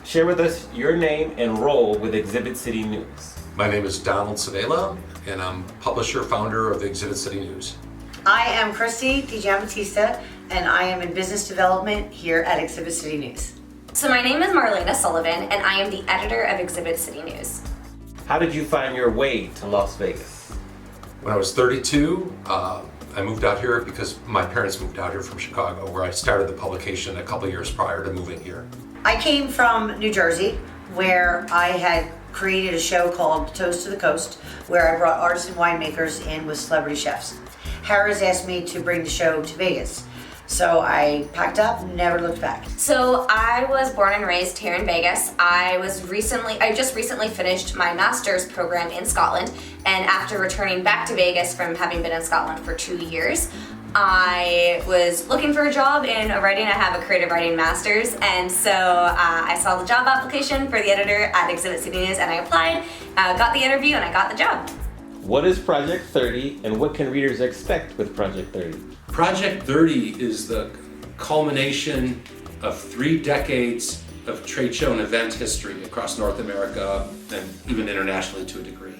Share with us your name and role with Exhibit City News. My name is Donald Savela, and I'm publisher, founder of Exhibit City News. I am Christy DiGiambattista, and I am in business development here at Exhibit City News. So my name is Marlena Sullivan, and I am the editor of Exhibit City News. How did you find your way to Las Vegas? When I was 32, I moved out here because my parents moved out here from Chicago, where I started the publication a couple years prior to moving here. I came from New Jersey, where I had created a show called Toast to the Coast, where I brought artists and winemakers in with celebrity chefs. Harris asked me to bring the show to Vegas. So I packed up, never looked back. So I was born and raised here in Vegas. I just recently finished my master's program in Scotland, and after returning back to Vegas from having been in Scotland for 2 years, I was looking for a job in writing. I have a creative writing master's, and so I saw the job application for the editor at Exhibit City News, and I applied, got the interview, and I got the job. What is Project 30, and what can readers expect with Project 30? Project 30 is the culmination of 3 decades of trade show and event history across North America and even internationally to a degree.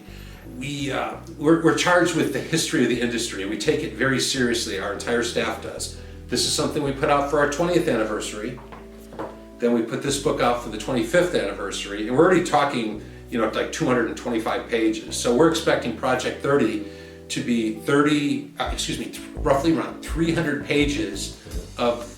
We're charged with the history of the industry. We take it very seriously, our entire staff does. This is something we put out for our 20th anniversary. Then we put this book out for the 25th anniversary, and we're already talking, like 225 pages. So we're expecting Project 30 to be roughly around 300 pages of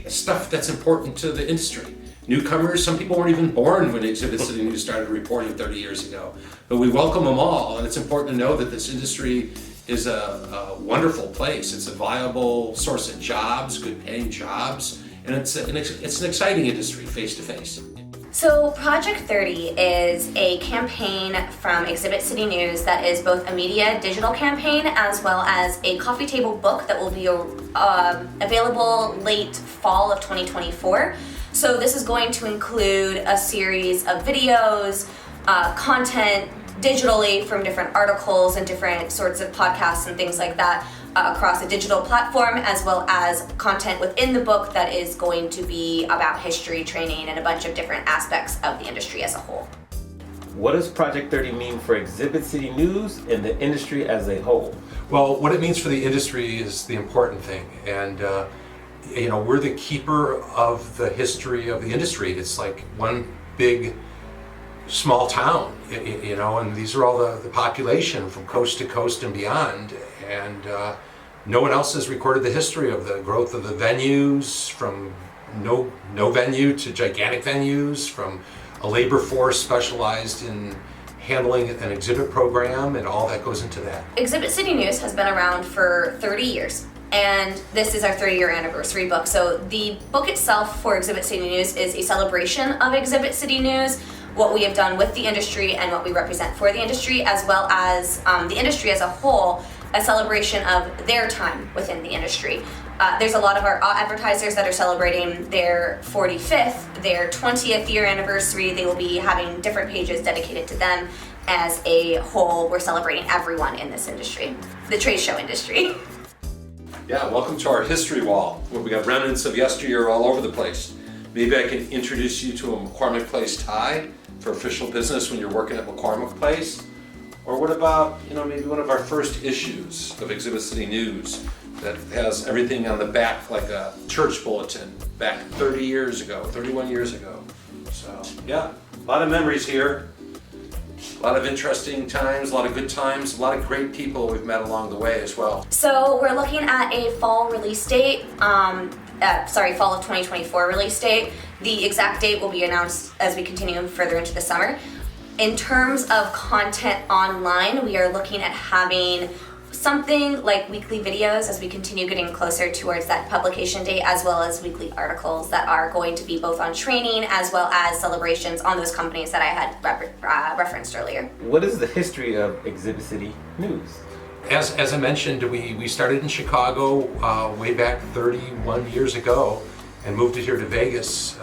stuff that's important to the industry. Newcomers, some people weren't even born when Exhibit City News started reporting 30 years ago. But we welcome them all, and it's important to know that this industry is a wonderful place. It's a viable source of jobs, good paying jobs, and it's an exciting industry face to face. So Project 30 is a campaign from Exhibit City News that is both a media digital campaign as well as a coffee table book that will be available late fall of 2024. So this is going to include a series of videos, content digitally from different articles and different sorts of podcasts and things like that across a digital platform, as well as content within the book that is going to be about history, training, and a bunch of different aspects of the industry as a whole. What does Project 30 mean for Exhibit City News and the industry as a whole? Well, what it means for the industry is the important thing, and we're the keeper of the history of the industry. It's like one big small town, and these are all the population from coast to coast and beyond, and no one else has recorded the history of the growth of the venues, from no venue to gigantic venues, from a labor force specialized in handling an exhibit program and all that goes into that. Exhibit City News has been around for 30 years. And this is our 30-year anniversary book. So the book itself for Exhibit City News is a celebration of Exhibit City News, what we have done with the industry and what we represent for the industry, as well as the industry as a whole, a celebration of their time within the industry. There's a lot of our advertisers that are celebrating their 45th, their 20th year anniversary. They will be having different pages dedicated to them. As a whole, we're celebrating everyone in this industry, the trade show industry. Yeah, welcome to our history wall, where we got remnants of yesteryear all over the place. Maybe I can introduce you to a McCormick Place tie for official business when you're working at McCormick Place. Or what about, maybe one of our first issues of Exhibit City News that has everything on the back like a church bulletin back 31 years ago. So, yeah, a lot of memories here. A lot of interesting times, a lot of good times, a lot of great people we've met along the way as well. So we're looking at a fall release date, fall of 2024 release date. The exact date will be announced as we continue further into the summer. In terms of content online, we are looking at having something like weekly videos as we continue getting closer towards that publication date, as well as weekly articles that are going to be both on training as well as celebrations on those companies that I had referenced earlier. What is the history of Exhibit City News? As I mentioned, we started in Chicago way back 31 years ago and moved it here to Vegas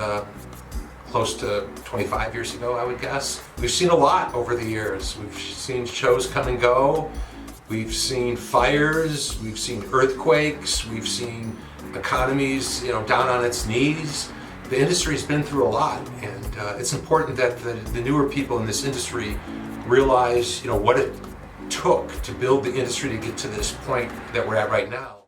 close to 25 years ago, I would guess. We've seen a lot over the years. We've seen shows come and go. We've seen fires, we've seen earthquakes, we've seen economy's down on its knees. The industry's been through a lot, and it's important that the newer people in this industry realize what it took to build the industry to get to this point that we're at right now.